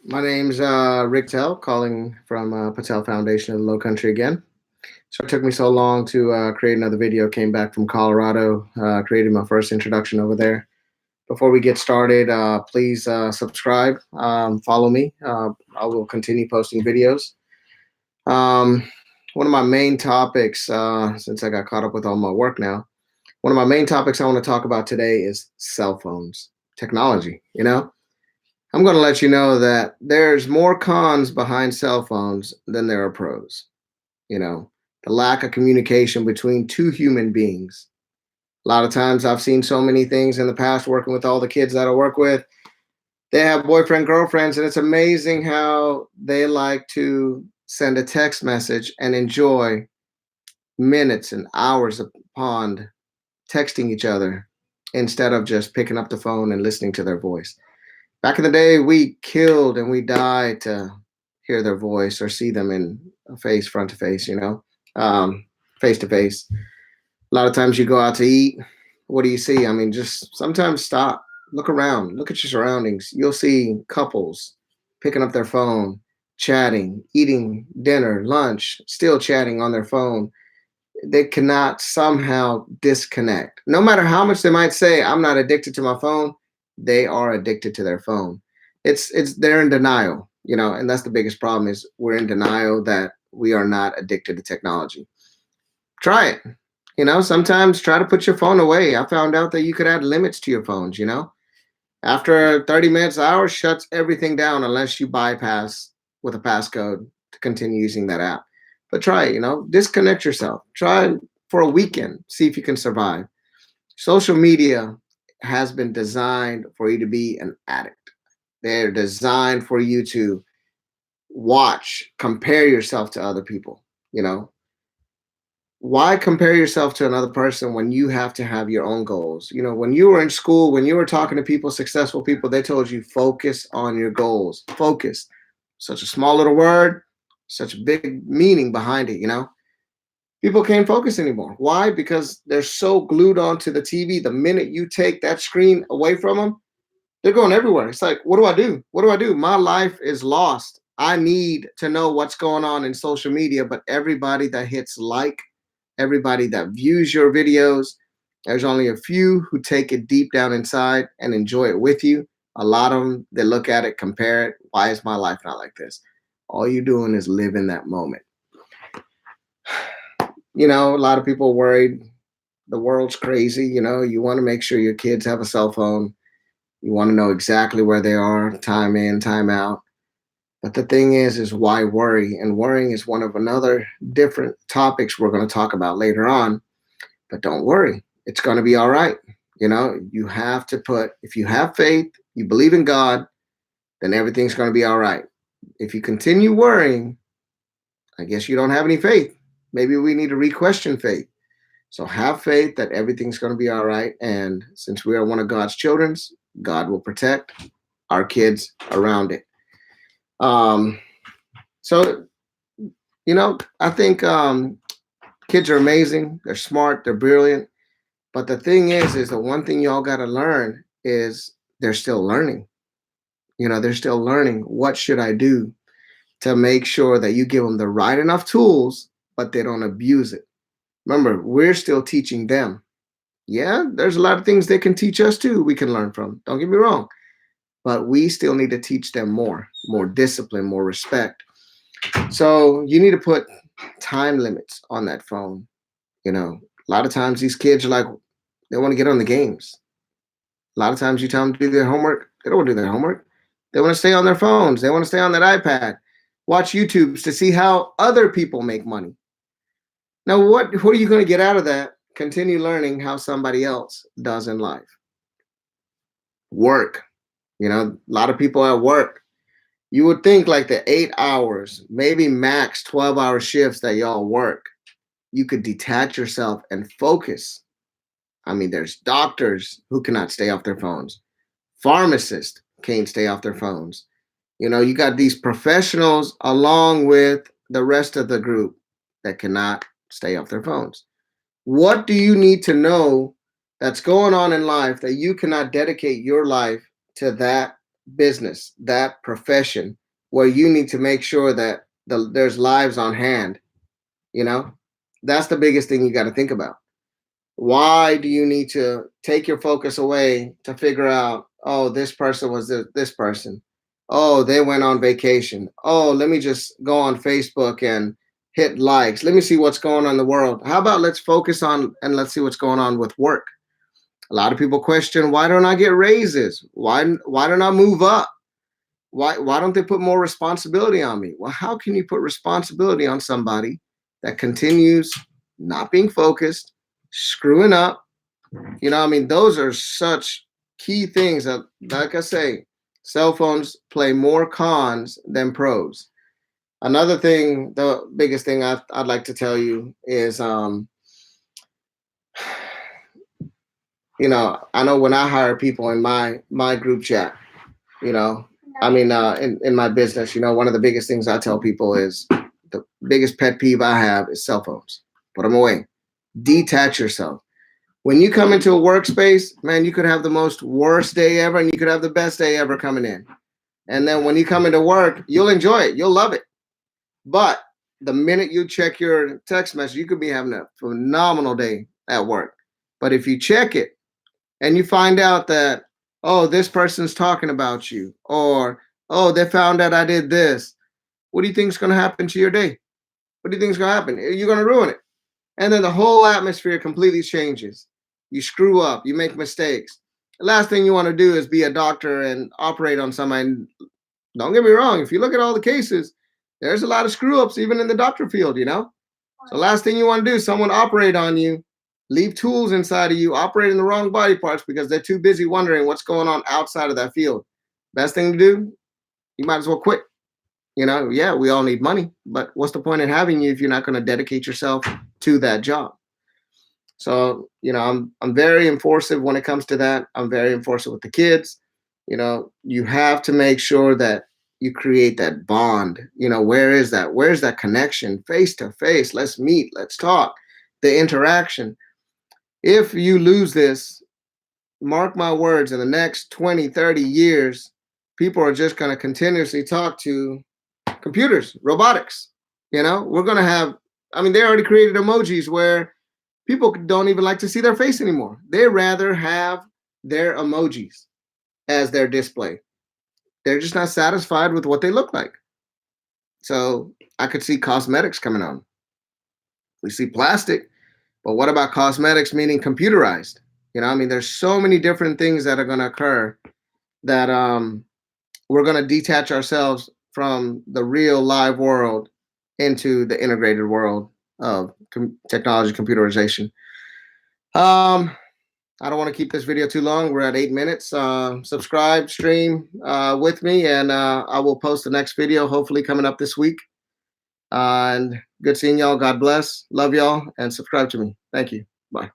My name's Rick Tell, calling from Patel Foundation of the Low Country again. So it took me so long to create another video. Came back from Colorado, created my first introduction over there. Before we get started, please subscribe, follow me. I will continue posting videos. Um, One of my main topics, since I got caught up with all my work now, one of my main topics I want to talk about today is cell phones, technology. I'm going to let you know that there's more cons behind cell phones than there are pros. You know, the lack of communication between two human beings. A lot of times I've seen so many things in the past working with all the kids that I work with. They have boyfriend, girlfriends, and it's amazing how they like to send a text message and enjoy minutes and hours upon texting each other instead of just picking up the phone and listening to their voice. Back in the day, we killed and we died to hear their voice or see them in a face, front to face, face to face. A lot of times you go out to eat. What do you see? I mean, just sometimes stop, look around, look at your surroundings. You'll see couples picking up their phone, chatting, eating dinner, lunch, still chatting on their phone. They cannot somehow disconnect. No matter how much they might say, I'm not addicted to my phone, they are addicted to their phone. It's they're in denial, and that's the biggest problem is we're in denial that we are not addicted to technology. Try it. Sometimes try to put your phone away. I found out that you could add limits to your phones. After 30 minutes, hour shuts everything down unless you bypass with a passcode to continue using that app. But try it, disconnect yourself. Try for a weekend, see if you can survive. Social media has been designed for you to be an addict. They're designed for you to watch, compare yourself to other people. Why compare yourself to another person when you have to have your own goals? When you were in school, when you were talking to people, successful people, they told you focus on your goals. Focus. Such a small little word, such a big meaning behind it. People can't focus anymore. Why? Because they're so glued onto the TV. The minute you take that screen away from them, they're going everywhere. It's like, what do I do? What do I do? My life is lost. I need to know what's going on in social media, but everybody that hits like, everybody that views your videos, there's only a few who take it deep down inside and enjoy it with you. A lot of them, they look at it, compare it. Why is my life not like this? All you're doing is live in that moment. A lot of people worried the world's crazy. You want to make sure your kids have a cell phone. You want to know exactly where they are, time in, time out. But the thing is why worry? And worrying is one of another different topics we're going to talk about later on. But don't worry, it's going to be all right. You have to if you have faith, you believe in God, then everything's going to be all right. If you continue worrying, I guess you don't have any faith. Maybe we need to re-question faith. So have faith that everything's going to be all right. And since we are one of God's children, God will protect our kids around it. Um, so, I think kids are amazing. They're smart. They're brilliant. But the thing is the one thing y'all got to learn is they're still learning. They're still learning. What should I do to make sure that you give them the right enough tools, but they don't abuse it? Remember, we're still teaching them. Yeah, there's a lot of things they can teach us too, we can learn from. Don't get me wrong. But we still need to teach them more discipline, more respect. So you need to put time limits on that phone. A lot of times these kids are like, they want to get on the games. A lot of times you tell them to do their homework, they don't want to do their homework. They want to stay on their phones. They want to stay on that iPad, watch YouTubes to see how other people make money. Now, what are you going to get out of that? Continue learning how somebody else does in life. Work. A lot of people at work, you would think like the 8 hours, maybe max 12-hour shifts that y'all work, you could detach yourself and focus. I mean, there's doctors who cannot stay off their phones. Pharmacists can't stay off their phones. You got these professionals along with the rest of the group that cannot stay off their phones. What do you need to know that's going on in life that you cannot dedicate your life to that business, that profession, where you need to make sure that there's lives on hand, you know, that's the biggest thing you got to think about. Why do you need to take your focus away to figure out, oh, this person was this person? Oh, they went on vacation. Oh, let me just go on Facebook and hit likes. Let me see what's going on in the world. How about let's focus on and let's see what's going on with work? A lot of people question, why don't I get raises? Why don't I move up? Why don't they put more responsibility on me? Well, how can you put responsibility on somebody that continues not being focused, screwing up? You know, I mean, those are such key things that, like I say, cell phones play more cons than pros. Another thing, the biggest thing I'd like to tell you is, I know when I hire people in my group chat, you know, in my business, one of the biggest things I tell people is the biggest pet peeve I have is cell phones. Put them away. Detach yourself. When you come into a workspace, man, you could have the most worst day ever and you could have the best day ever coming in. And then when you come into work, you'll enjoy it. You'll love it. But the minute you check your text message, you could be having a phenomenal day at work. But if you check it and you find out that, oh, this person's talking about you, or, oh, they found out I did this, what do you think is going to happen to your day? What do you think is going to happen? You're going to ruin it. And then the whole atmosphere completely changes. You screw up, you make mistakes. The last thing you want to do is be a doctor and operate on somebody. Don't get me wrong, if you look at all the cases, there's a lot of screw ups even in the doctor field, So last thing you want to do is someone operate on you, leave tools inside of you, operate in the wrong body parts because they're too busy wondering what's going on outside of that field. Best thing to do, you might as well quit. Yeah, we all need money, but what's the point in having you if you're not going to dedicate yourself to that job? So, I'm very enforcing when it comes to that. I'm very enforcing with the kids. You have to make sure that you create that bond. Where is that? Where's that connection? Face to face. Let's meet. Let's talk. The interaction. If you lose this, mark my words, in the next 20, 30 years, people are just going to continuously talk to computers, robotics. We're going to have, they already created emojis where people don't even like to see their face anymore. They rather have their emojis as their display. They're just not satisfied with what they look like. So I could see cosmetics coming on. We see plastic, but what about cosmetics meaning computerized? There's so many different things that are going to occur that we're going to detach ourselves from the real live world into the integrated world of technology, computerization. I don't want to keep this video too long. We're at 8 minutes. Subscribe, stream with me, and I will post the next video, hopefully coming up this week. And good seeing y'all. God bless. Love y'all, and subscribe to me. Thank you. Bye.